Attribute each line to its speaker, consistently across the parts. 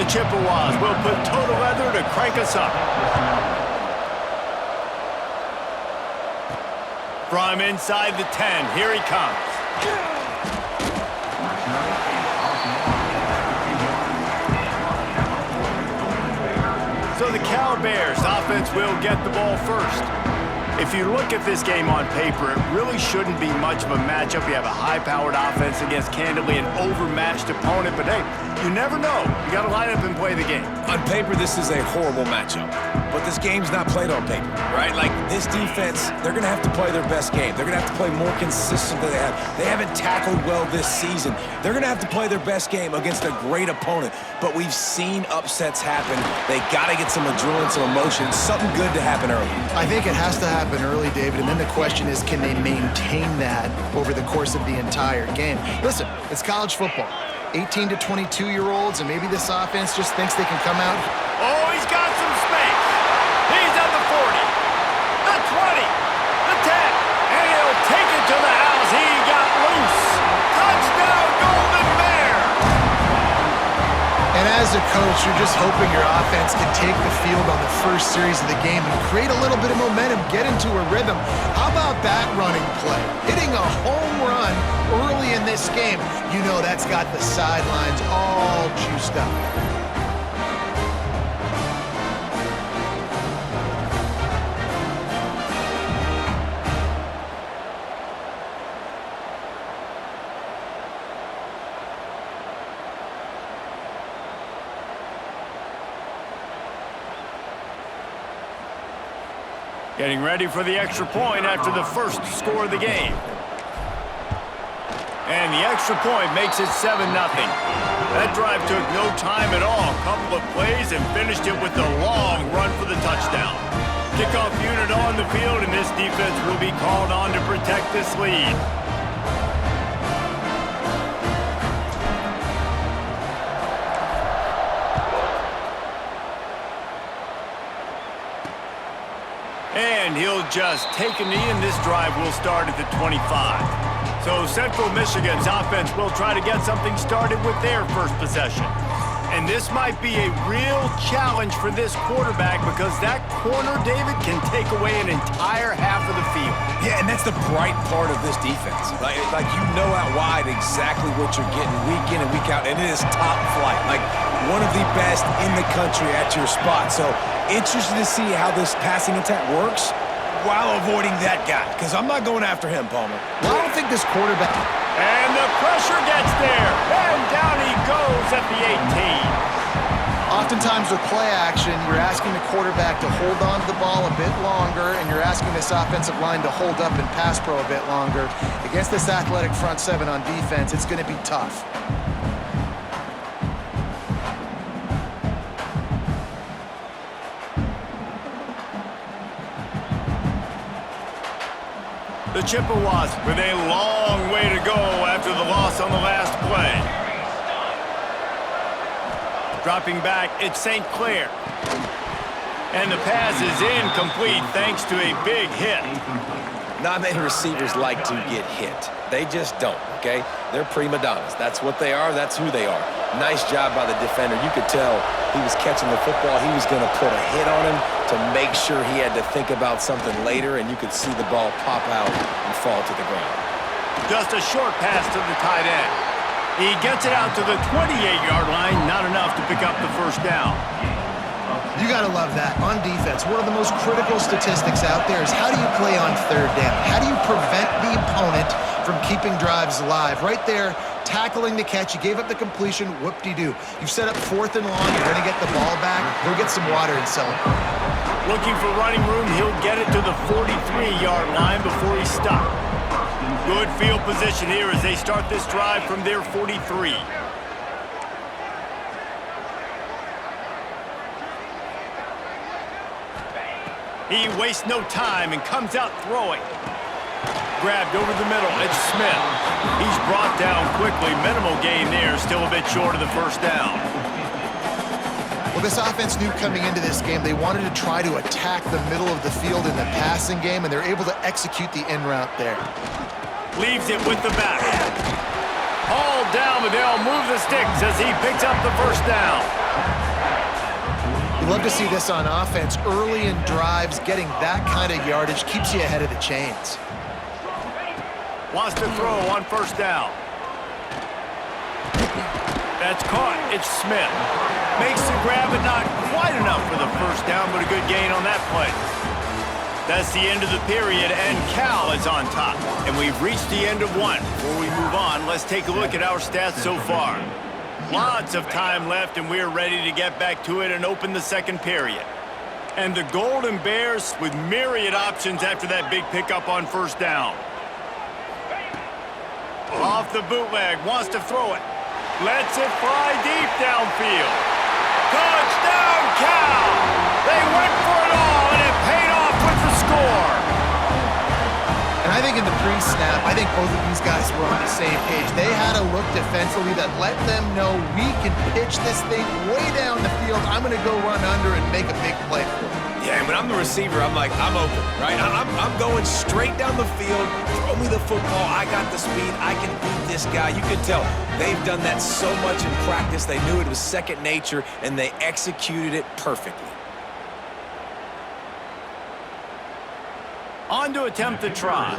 Speaker 1: Chippewas will put total leather to crank us up. From inside the 10, here he comes. So the Cal Bears offense will get the ball first. If you look at this game on paper, it really shouldn't be much of a matchup. You have a high-powered offense against candidly an overmatched opponent, but hey, you never know. You got to line up and play the game.
Speaker 2: On paper, this is a horrible matchup, but this game's not played on paper, right? Like, this defense, they're going to have to play their best game. They're going to have to play more consistent than they have. They haven't tackled well this season. They're going to have to play their best game against a great opponent, but we've seen upsets happen. They got to get some adrenaline, some emotion, something good to happen early.
Speaker 3: I think it has to happen early, David, and then the question is, can they maintain that over the course of the entire game? Listen, it's college football. 18 to 22-year-olds, and maybe this offense just thinks they can come out.
Speaker 1: Oh, he's got some space. He's at the 40, the 20, the 10, and he'll take it to the house. He got loose. Touchdown, Golden Bear.
Speaker 3: And as a coach, you're just hoping your offense can take the field on the first series of the game and create a little bit of momentum, get into a rhythm. How about that running play? Hitting a home run early in this game. You know that's got the sidelines all juiced up.
Speaker 1: Getting ready for the extra point after the first score of the game. And the extra point makes it 7-0. That drive took no time at all. A couple of plays and finished it with a long run for the touchdown. Kickoff unit on the field, and this defense will be called on to protect this lead. And he'll just take a knee, and this drive will start at the 25. So Central Michigan's offense will try to get something started with their first possession. And this might be a real challenge for this quarterback because that corner, David, can take away an entire half of the field.
Speaker 2: Yeah, and that's the bright part of this defense. Like you know out wide exactly what you're getting week in and week out, and it is top flight. Like one of the best in the country at your spot. So interested to see how this passing attack works while avoiding that guy, because I'm not going after him, Palmer.
Speaker 3: Well, I don't think this quarterback...
Speaker 1: And the pressure gets there, and down he goes at the 18.
Speaker 3: Oftentimes with play action, you're asking the quarterback to hold on to the ball a bit longer, and you're asking this offensive line to hold up and pass pro a bit longer. Against this athletic front seven on defense, it's going to be tough.
Speaker 1: The Chippewas with a long way to go after the loss on the last play. Dropping back, it's St. Clair. And the pass is incomplete thanks to a big hit.
Speaker 2: Not many receivers like to get hit. They just don't, okay? They're prima donnas. That's what they are. That's who they are. Nice job by the defender. You could tell he was catching the football. He was going to put a hit on him to make sure he had to think about something later, and you could see the ball pop out and fall to the ground.
Speaker 1: Just a short pass to the tight end. He gets it out to the 28-yard line. Not enough to pick up the first down.
Speaker 3: You got to love that. On defense, one of the most critical statistics out there is how do you play on third down? How do you prevent the opponent from keeping drives alive? Right there, tackling the catch. You gave up the completion. Whoop-de-doo. You've set up 4th and long. You're going to get the ball back. Go get some water and celebrate.
Speaker 1: Looking for running room. He'll get it to the 43-yard line before he's stopped. Good field position here as they start this drive from their 43. He wastes no time and comes out throwing. Grabbed over the middle, it's Smith. He's brought down quickly. Minimal gain there, still a bit short of the first down.
Speaker 3: Well, this offense knew coming into this game they wanted to try to attack the middle of the field in the passing game, and they're able to execute the in route there.
Speaker 1: Leaves it with the back. Hauled down, but they'll move the sticks as he picks up the first down.
Speaker 3: love to see this on offense. Early in drives, getting that kind of yardage keeps you ahead of the chains.
Speaker 1: Wants to throw on first down. That's caught. It's Smith. Makes the grab, but not quite enough for the first down, but a good gain on that play. That's the end of the period, and Cal is on top. And we've reached the end of one. Before we move on, let's take a look at our stats so far. Lots of time left, and we're ready to get back to it and open the second period. And the Golden Bears with myriad options after that big pickup on first down. Off the bootleg, wants to throw it. Lets it fly deep downfield. Touchdown, Cal! They went for it all, and it paid off with the score.
Speaker 3: And I think in the pre-snap, I think both of these guys were on the same page. They had a look defensively that let them know we can pitch this thing way down the field. I'm going to go run under and make a big play for it.
Speaker 2: Yeah, and when I'm the receiver, I'm like, I'm open, right? I'm going straight down the field. Throw me the football. I got the speed. I can beat this guy. You can tell they've done that so much in practice. They knew it was second nature, and they executed it perfectly.
Speaker 1: On to attempt the try.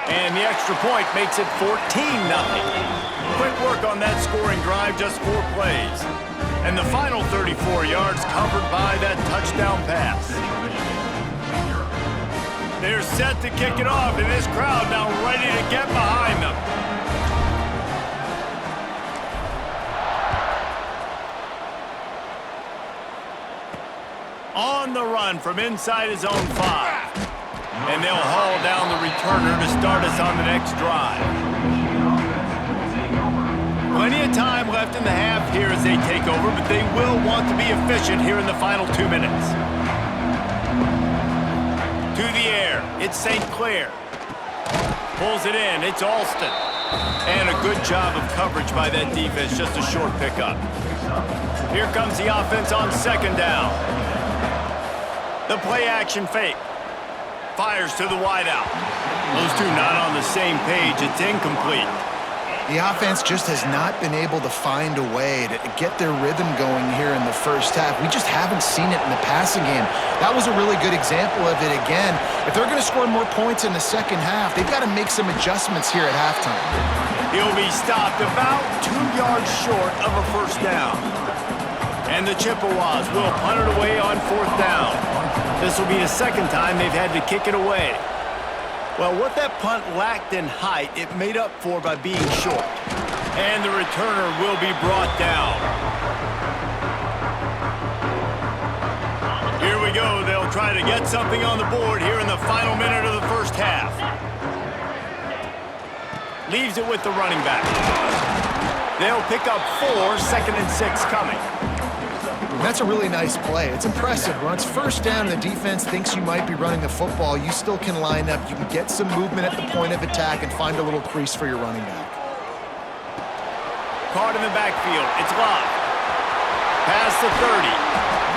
Speaker 1: And the extra point makes it 14-0. Quick work on that scoring drive, just 4 plays. And the final 34 yards covered by that touchdown pass. They're set to kick it off, and this crowd now ready to get behind them. On the run from inside his own 5. And they'll haul down the returner to start us on the next drive. Plenty of time left in the half here as they take over, but they will want to be efficient here in the final 2 minutes. To the air, it's St. Clair. Pulls it in, it's Alston. And a good job of coverage by that defense, just a short pickup. Here comes the offense on second down. The play action fake. Fires to the wideout. Those two not on the same page. It's incomplete.
Speaker 3: The offense just has not been able to find a way to get their rhythm going here in the first half. We just haven't seen it in the passing game. That was a really good example of it again. If they're going to score more points in the second half, they've got to make some adjustments here at halftime.
Speaker 1: He'll be stopped about 2 yards short of a first down. And the Chippewas will punt it away on fourth down. This will be the second time they've had to kick it away. Well, what that punt lacked in height, it made up for by being short. And the returner will be brought down. Here we go. They'll try to get something on the board here in the final minute of the first half. Leaves it with the running back. They'll pick up 4, 2nd and 6 coming.
Speaker 3: That's a really nice play. It's impressive. When it's first down and the defense thinks you might be running the football, you still can line up. You can get some movement at the point of attack and find a little crease for your running back.
Speaker 1: Caught in the backfield. It's Love. Past the 30.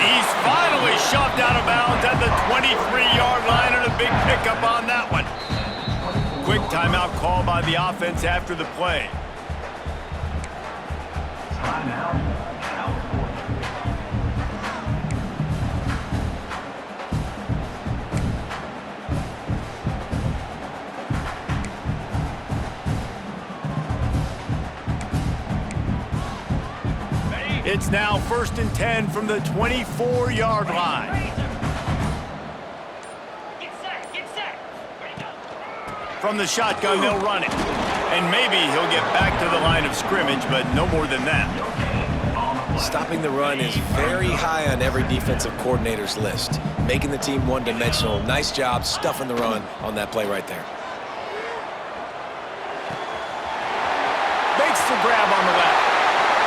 Speaker 1: He's finally shoved out of bounds at the 23-yard line, and a big pickup on that one. Quick timeout call by the offense after the play. It's now 1st and 10 from the 24-yard line. From the shotgun, they'll run it. And maybe he'll get back to the line of scrimmage, but no more than that.
Speaker 2: Stopping the run is very high on every defensive coordinator's list. Making the team one-dimensional. Nice job stuffing the run on that play right there.
Speaker 1: Makes the grab on the left.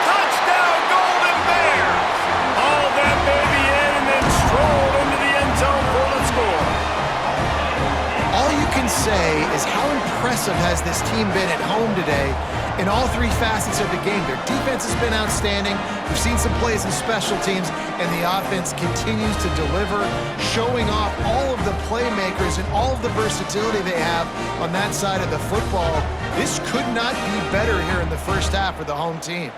Speaker 1: Touchdown, Golden Bears! Haul that baby in and then stroll into the end zone for the score.
Speaker 3: All you can say is how impressive has this team been at home today in all three facets of the game. Their defense has been outstanding. We've seen some plays in special teams, and the offense continues to deliver, showing off all of the playmakers and all of the versatility they have on that side of the football. This could not be better here in the first half for the home team.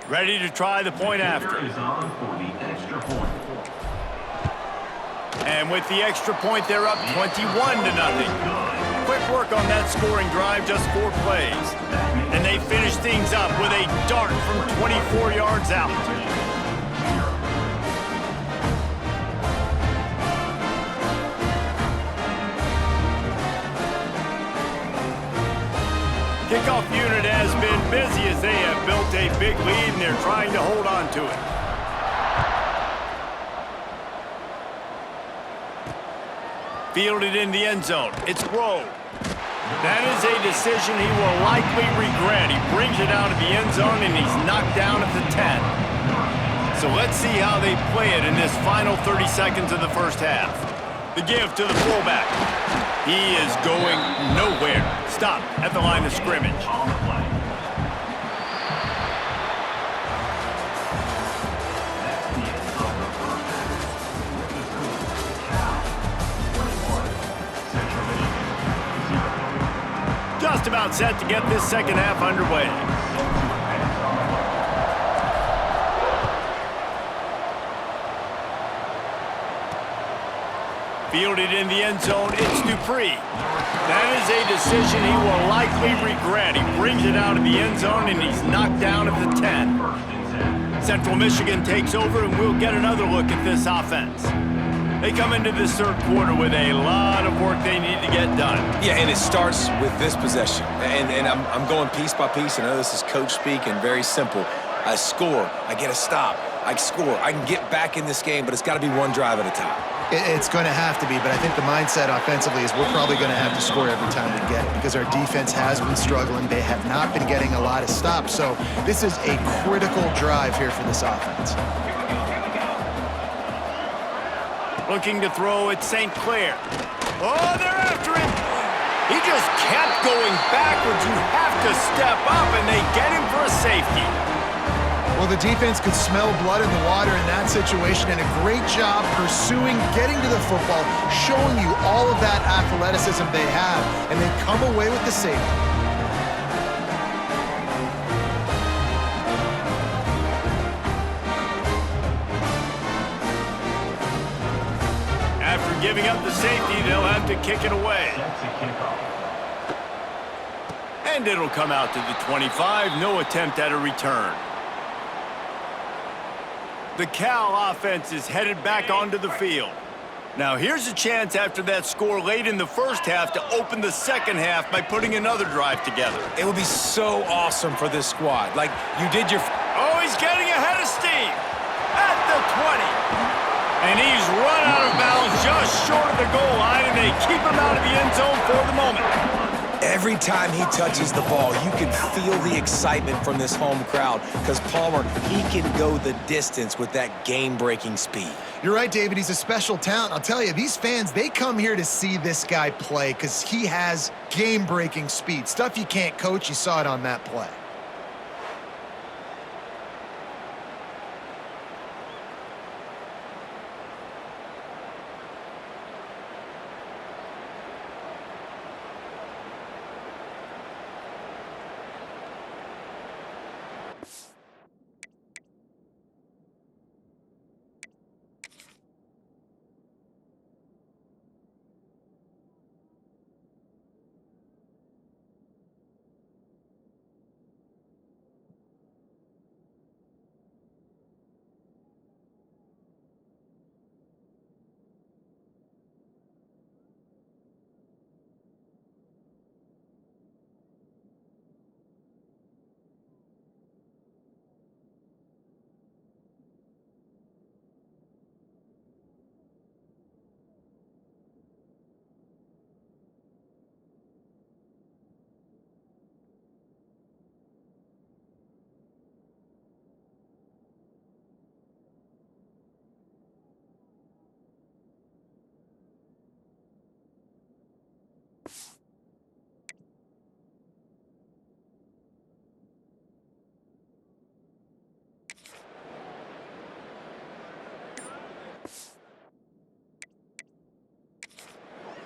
Speaker 1: Ready to try the point after. And with the extra point, they're up 21-0. Quick work on that scoring drive, just 4 plays. And they finish things up with a dart from 24 yards out. Kickoff unit has been busy as they have built a big lead and they're trying to hold on to it. Fielded in the end zone. It's Rowe. That is a decision he will likely regret. He brings it out of the end zone and he's knocked down at the 10. So let's see how they play it in this final 30 seconds of the first half. The give to the fullback. He is going nowhere. Stop at the line of scrimmage. Just about set to get this second half underway. Fielded in the end zone, it's Dupree. That is a decision he will likely regret. He brings it out of the end zone and he's knocked down at the 10. Central Michigan takes over and we'll get another look at this offense. They come into this third quarter with a lot of work they need to get done.
Speaker 2: Yeah, and it starts with this possession. And I'm going piece by piece. I know this is coach speak and very simple. I score, I get a stop, I score. I can get back in this game, but it's got to be one drive at a time.
Speaker 3: It's going to have to be, but I think the mindset offensively is we're probably going to have to score every time we get it because our defense has been struggling. They have not been getting a lot of stops, so this is a critical drive here for this offense.
Speaker 1: Looking to throw at St. Clair. Oh, they're after him. He just kept going backwards. You have to step up, and they get him for a safety.
Speaker 3: Well, the defense could smell blood in the water in that situation, and a great job pursuing, getting to the football, showing you all of that athleticism they have, and they come away with the safety.
Speaker 1: After giving up the safety, they'll have to kick it away. And it'll come out to the 25. No attempt at a return. The Cal offense is headed back onto the field. Now here's a chance after that score late in the first half to open the second half by putting another drive together.
Speaker 2: It would be so awesome for this squad. Like, you did your...
Speaker 1: Oh, he's getting ahead of steam at the 20. And he's run out of bounds just short of the goal line, and they keep him out of the end zone for the moment.
Speaker 2: Every time he touches the ball, you can feel the excitement from this home crowd because Palmer, he can go the distance with that game-breaking speed.
Speaker 3: You're right, David. He's a special talent. I'll tell you, these fans, they come here to see this guy play because he has game-breaking speed. Stuff you can't coach. You saw it on that play.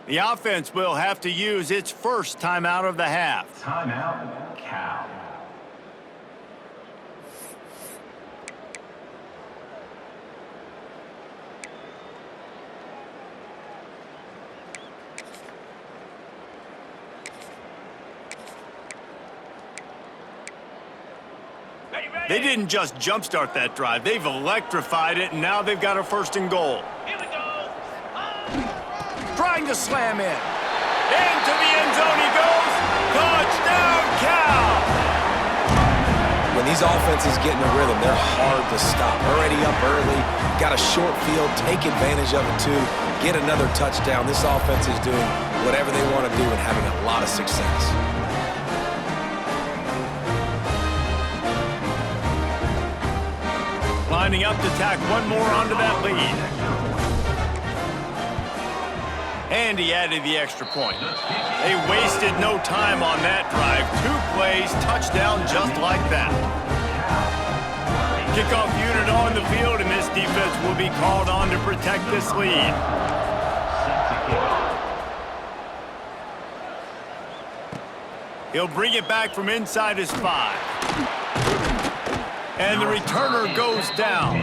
Speaker 1: The offense will have to use its first timeout of the half.
Speaker 4: Timeout, Cal.
Speaker 1: They didn't just jumpstart that drive. They've electrified it, and now they've got a first and goal.
Speaker 4: Here we go.
Speaker 2: Trying to slam in.
Speaker 1: Into the end zone he goes. Touchdown, Cal!
Speaker 2: When these offenses get in a rhythm, they're hard to stop. Already up early, got a short field, take advantage of it too, get another touchdown. This offense is doing whatever they want to do and having a lot of success.
Speaker 1: Lining up to tack one more onto that lead. And he added the extra point. They wasted no time on that drive. 2 plays, touchdown just like that. Kickoff unit on the field, and this defense will be called on to protect this lead. He'll bring it back from inside his 5. And the returner goes down.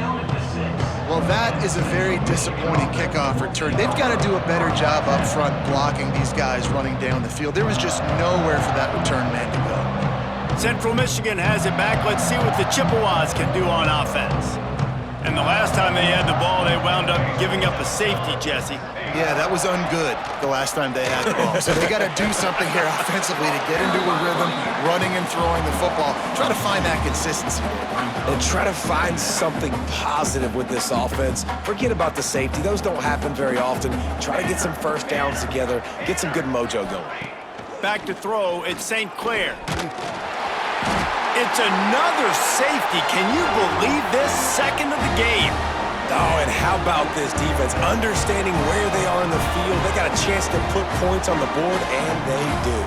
Speaker 3: Well, that is a very disappointing kickoff return. They've got to do a better job up front blocking these guys running down the field. There was just nowhere for that return man to go.
Speaker 1: Central Michigan has it back. Let's see what the Chippewas can do on offense. And the last time they had the ball, they wound up giving up a safety, Jesse.
Speaker 3: Yeah, that was ungood the last time they had the ball. So they got to do something here offensively to get into a rhythm, running and throwing the football. Try to find that consistency.
Speaker 2: And try to find something positive with this offense. Forget about the safety. Those don't happen very often. Try to get some first downs together, get some good mojo going.
Speaker 1: Back to throw, it's St. Clair. It's another safety. Can you believe this? Second of the game.
Speaker 2: Oh, and how about this defense? Understanding where they are in the field. They got a chance to put points on the board, and they do.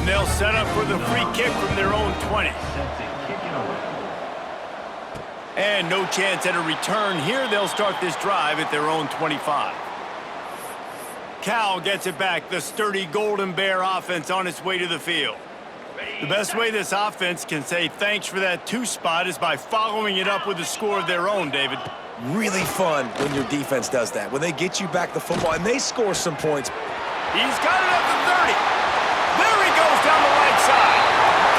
Speaker 1: And they'll set up for the free kick from their own 20. And no chance at a return here. They'll start this drive at their own 25. Cal gets it back. The sturdy Golden Bear offense on its way to the field. The best way this offense can say thanks for that 2 spot is by following it up with a score of their own, David.
Speaker 2: Really fun when your defense does that. When they get you back the football and they score some points.
Speaker 1: He's got it up to 30. There he goes down the right side.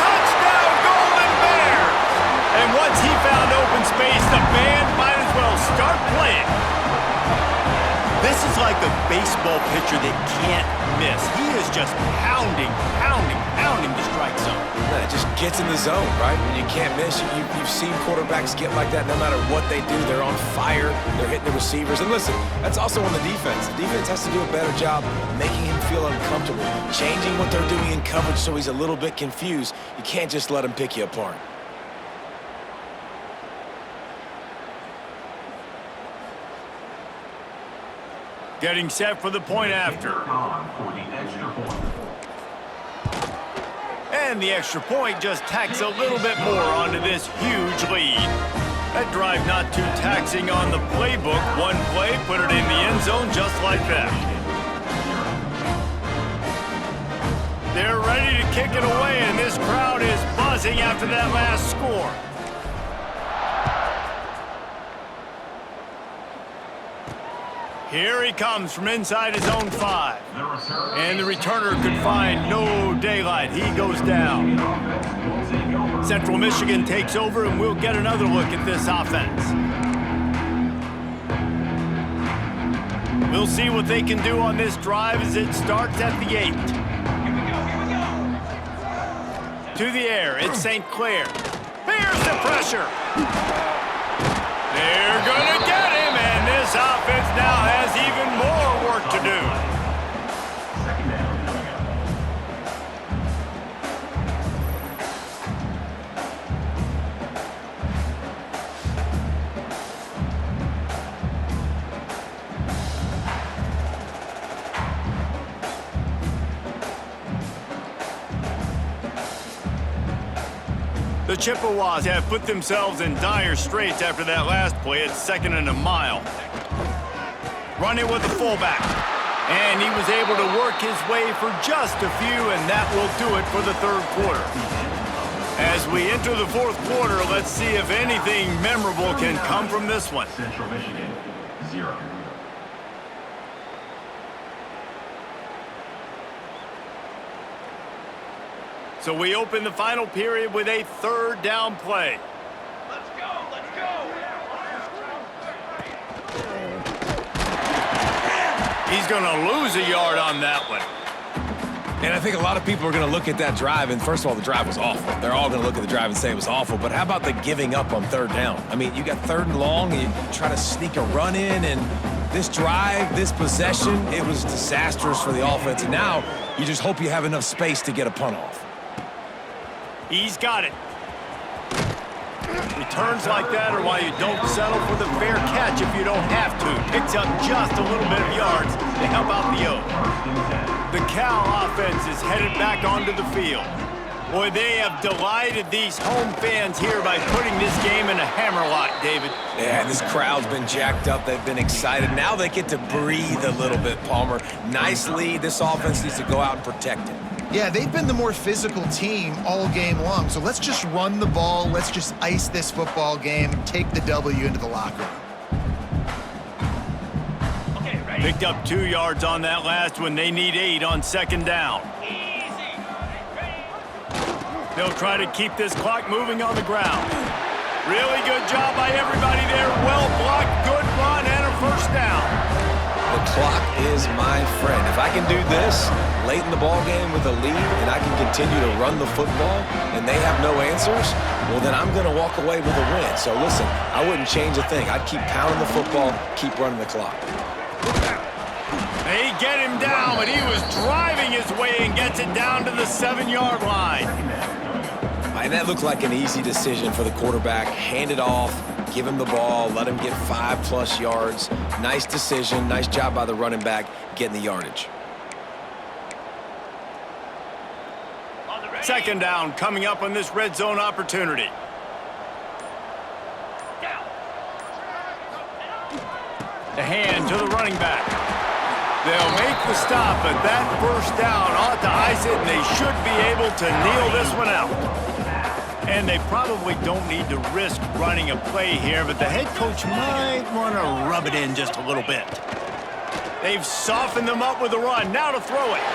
Speaker 1: Touchdown, Golden Bears! And once he found open space, the band might as well start playing. This is like a baseball pitcher that can't miss. He is just pounding the strike zone.
Speaker 2: Yeah, it just gets in the zone, right? When you can't miss, you've seen quarterbacks get like that no matter what they do. They're on fire. They're hitting the receivers. And listen, that's also on the defense. The defense has to do a better job making him feel feel uncomfortable, changing what they're doing in coverage so he's a little bit confused. You can't just let him pick you apart.
Speaker 1: Getting set for the point after.
Speaker 4: For the extra point.
Speaker 1: And the extra point just tacks a little bit more onto this huge lead. That drive not too taxing on the playbook. One play, put it in the end zone just like that. They're ready to kick it away, and this crowd is buzzing after that last score. Here he comes from inside his own 5. And the returner could find no daylight. He goes down. Central Michigan takes over, and we'll get another look at this offense. We'll see what they can do on this drive as it starts at the 8. To the air, it's St. Clair. Here's the pressure. They're going to get him, and this offense now has even more work to do.
Speaker 4: Second down coming up.
Speaker 1: The Chippewas have put themselves in dire straits after that last play. It's 2nd and a mile. Run it with the fullback. And he was able to work his way for just a few, and that will do it for the 3rd quarter. As we enter the 4th quarter, let's see if anything memorable can come from this one.
Speaker 4: Central Michigan, 0.
Speaker 1: So we open the final period with a 3rd down play.
Speaker 4: Let's go, let's go.
Speaker 1: He's going to lose a yard on that one.
Speaker 2: And I think a lot of people are going to look at that drive, and first of all, the drive was awful. They're all going to look at the drive and say it was awful, but how about the giving up on 3rd down? I mean, you got 3rd and long, and you try to sneak a run in, and this drive, this possession, it was disastrous for the offense, and now you just hope you have enough space to get a punt off.
Speaker 1: He's got it. Returns like that are why you don't settle for the fair catch if you don't have to. Picks up just a little bit of yards to help out the Oak. The Cal offense is headed back onto the field. Boy, they have delighted these home fans here by putting this game in a hammerlock, David.
Speaker 2: Yeah, this crowd's been jacked up. They've been excited. Now they get to breathe a little bit, Palmer. Nice lead. This offense needs to go out and protect it.
Speaker 3: Yeah, they've been the more physical team all game long, so let's just run the ball. Let's just ice this football game and take the W into the locker room.
Speaker 4: Okay, ready?
Speaker 1: Picked up 2 yards on that last one. They need 8 on 2nd down.
Speaker 4: Easy. Ready?
Speaker 1: They'll try to keep this clock moving on the ground. Really good job by everybody there. Well blocked, good run, and a 1st down.
Speaker 2: The clock is my friend. If I can do this late in the ball game with a lead and I can continue to run the football and they have no answers, well, then I'm going to walk away with a win. So listen, I wouldn't change a thing. I'd keep pounding the football, keep running the clock.
Speaker 1: They get him down, but he was driving his way and gets it down to the 7-yard line.
Speaker 2: And that looked like an easy decision for the quarterback. Hand it off, give him the ball, let him get 5+ yards. Nice decision, nice job by the running back getting the yardage.
Speaker 1: 2nd down coming up on this red zone opportunity. The hand to the running back. They'll make the stop, but that 1st down ought to ice it, and they should be able to kneel this one out. And they probably don't need to risk running a play here, but the head coach might want to rub it in just a little bit. They've softened them up with a run. Now to throw it.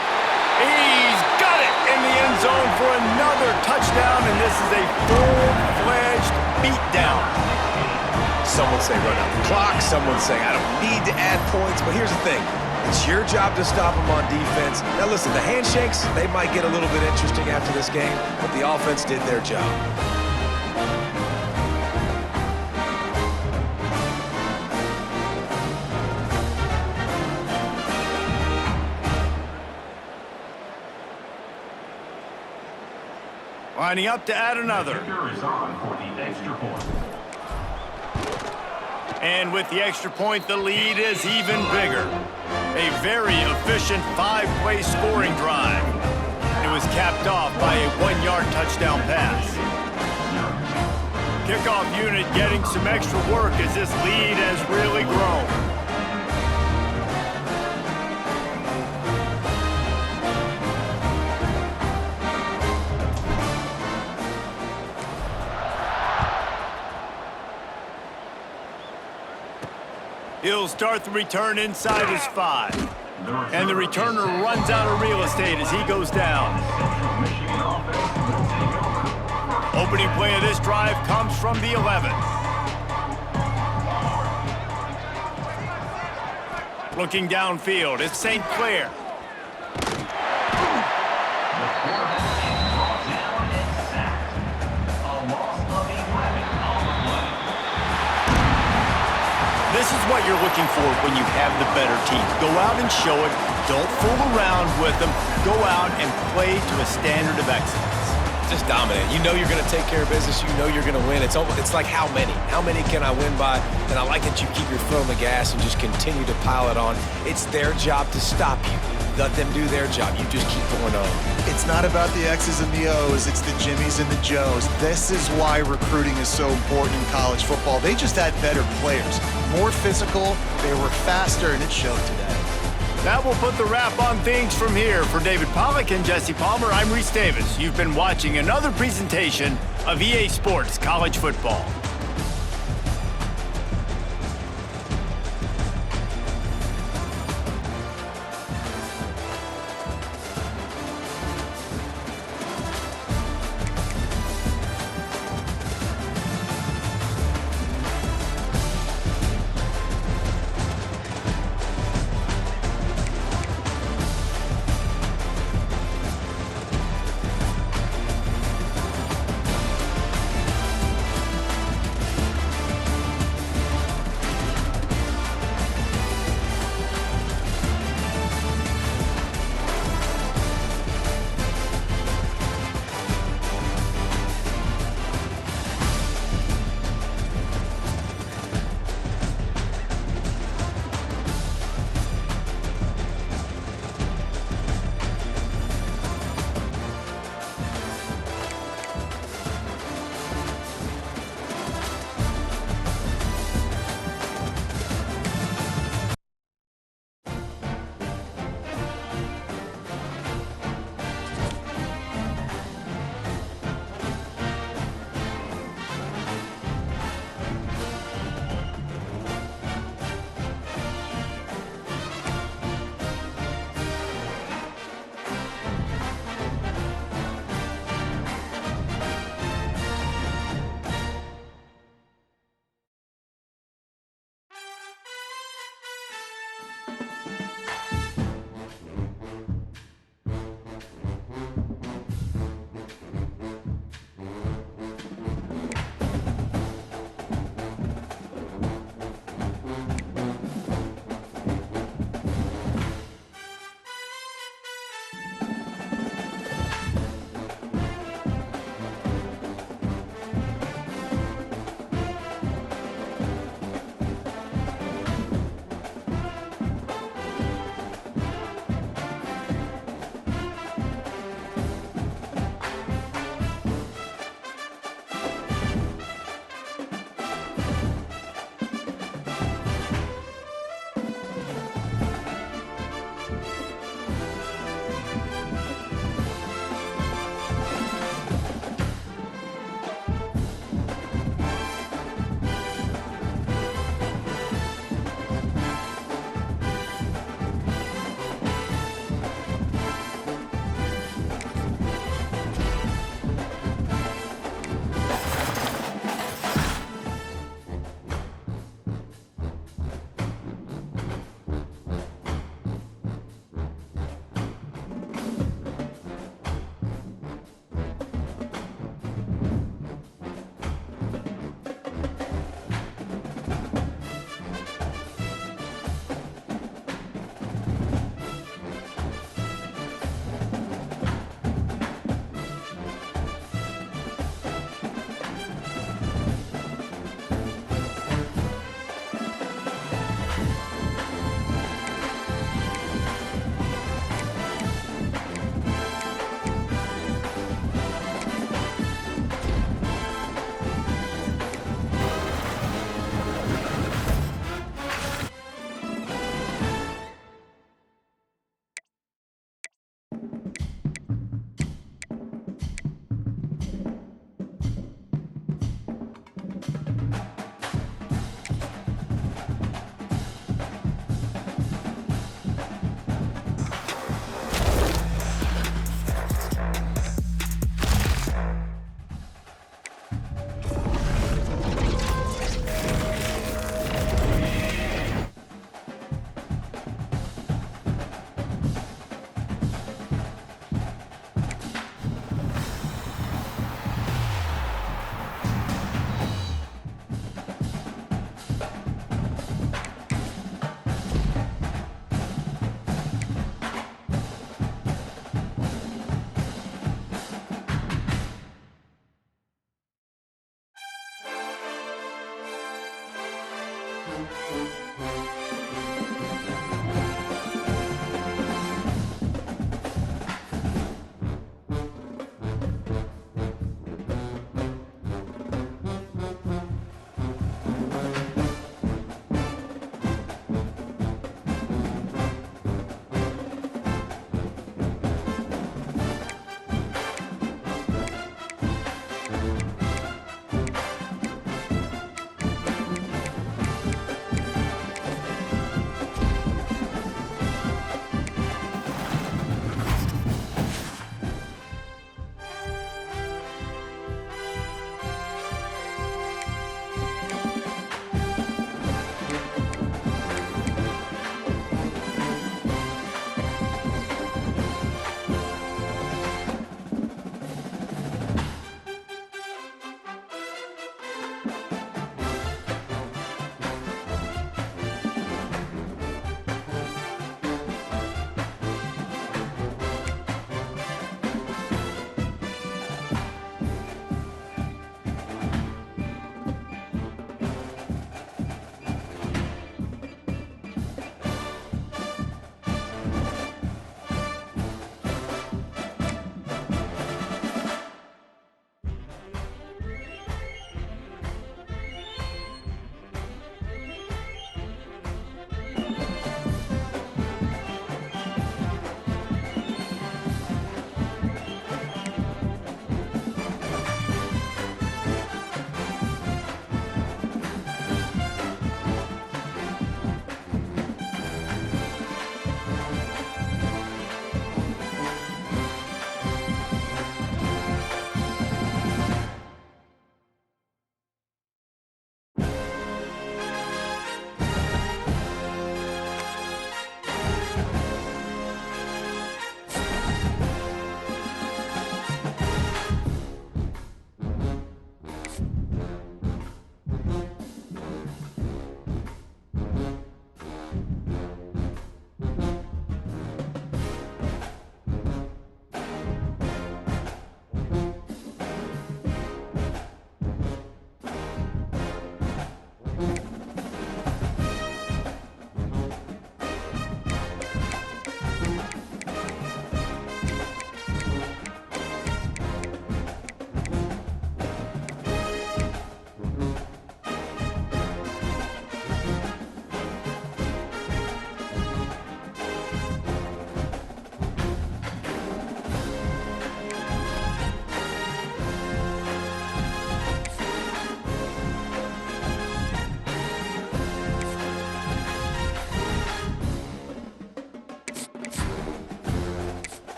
Speaker 1: He's got it in the end zone for another touchdown, and this is a full-fledged beatdown.
Speaker 2: Some would say run out the clock. Some would say I don't need to add points. But here's the thing. It's your job to stop them on defense. Now listen, the handshakes, they might get a little bit interesting after this game, but the offense did their job.
Speaker 1: lining up to add another.
Speaker 4: Kicker is on for the extra point.
Speaker 1: And with the extra point, the lead is even bigger. A very efficient 5-play scoring drive. It was capped off by a 1-yard touchdown pass. Kickoff unit getting some extra work as this lead has really grown. He'll start the return inside his 5. And the returner runs out of real estate as he goes down. Opening play of this drive comes from the 11. Looking downfield, it's St. Clair. This is what you're looking for when you have the better team. Go out and show it. Don't fool around with them. Go out and play to a standard of excellence.
Speaker 2: Just dominate. You know you're going to take care of business. You know you're going to win. It's like how many? How many can I win by? And I like that you keep your foot on the gas and just continue to pile it on. It's their job to stop you. Let them do their job. You just keep going on.
Speaker 3: It's not about the X's and the O's. It's the Jimmies and the Joes. This is why recruiting is so important in college football. They just had better players, more physical, they were faster, and it showed today.
Speaker 1: That will put the wrap on things from here. For David Pollack and Jesse Palmer, I'm Reese Davis. You've been watching another presentation of EA Sports College Football.